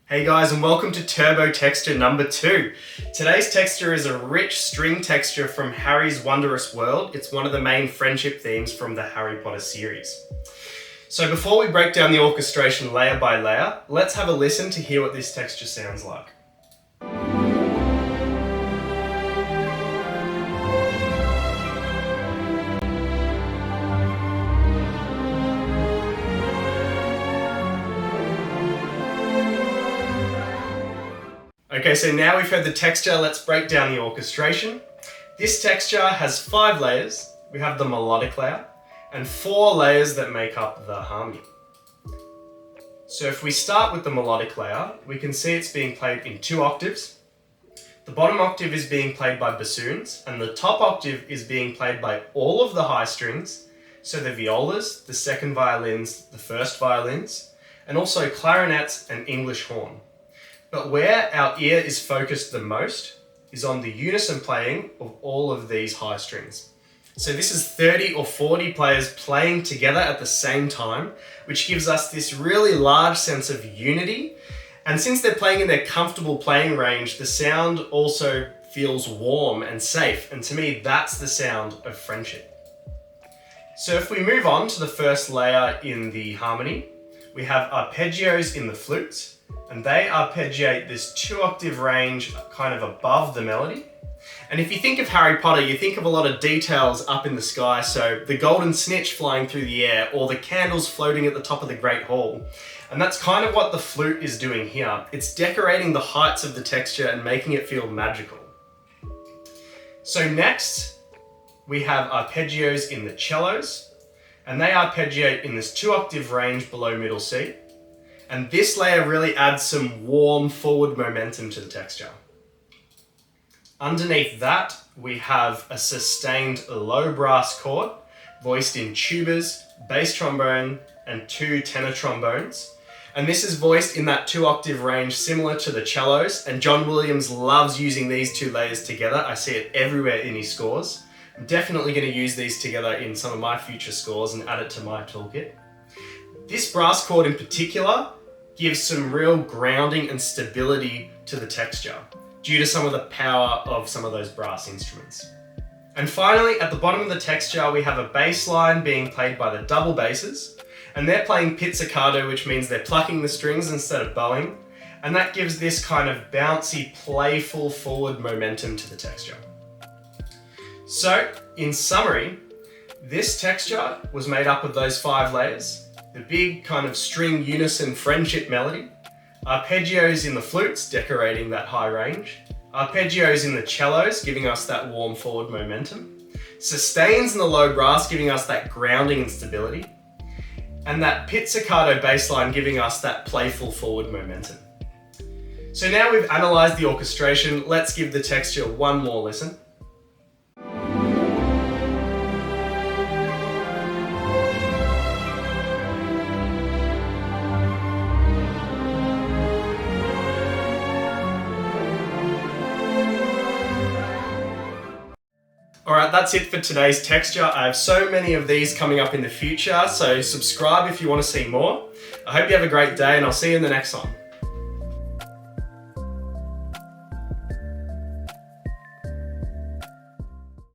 Hey guys, and welcome to Turbo Texture number 2. Today's texture is a rich string texture from Harry's Wondrous world. It's one of the main friendship themes from the Harry Potter series. So before we break down the orchestration layer by layer, let's have a listen to hear what this texture sounds like. Okay, so now we've heard the texture, let's break down the orchestration. This texture has 5 layers. We have the melodic layer and 4 layers that make up the harmony. So if we start with the melodic layer, we can see it's being played in 2 octaves. The bottom octave is being played by bassoons and the top octave is being played by all of the high strings, so the violas, the second violins, the first violins, and also clarinets and English horn. But where our ear is focused the most is on the unison playing of all of these high strings. So this is 30 or 40 players playing together at the same time, which gives us this really large sense of unity. And since they're playing in their comfortable playing range, the sound also feels warm and safe. And to me, that's the sound of friendship. So if we move on to the first layer in the harmony, we have arpeggios in the flutes. And they arpeggiate this 2 octave range kind of above the melody. And if you think of Harry Potter, you think of a lot of details up in the sky, so the golden snitch flying through the air or the candles floating at the top of the Great Hall. And that's kind of what the flute is doing here. It's decorating the heights of the texture and making it feel magical. So next, we have arpeggios in the cellos, and they arpeggiate in this 2 octave range below middle C. And this layer really adds some warm forward momentum to the texture. Underneath that, we have a sustained low brass chord, voiced in tubas, bass trombone, and 2 tenor trombones. And this is voiced in that 2 octave range similar to the cellos, and John Williams loves using these 2 layers together. I see it everywhere in his scores. I'm definitely going to use these together in some of my future scores and add it to my toolkit. This brass chord in particular gives some real grounding and stability to the texture due to some of the power of some of those brass instruments. And finally, at the bottom of the texture, we have a bass line being played by the double basses, and they're playing pizzicato, which means they're plucking the strings instead of bowing, and that gives this kind of bouncy, playful forward momentum to the texture. So, in summary, this texture was made up of those 5 layers. The big kind of string unison friendship melody, arpeggios in the flutes decorating that high range, arpeggios in the cellos giving us that warm forward momentum, sustains in the low brass giving us that grounding and stability, and that pizzicato bass line giving us that playful forward momentum. So now we've analysed the orchestration, let's give the texture one more listen. Alright, that's it for today's texture. I have so many of these coming up in the future, so subscribe if you want to see more. I hope you have a great day and I'll see you in the next one.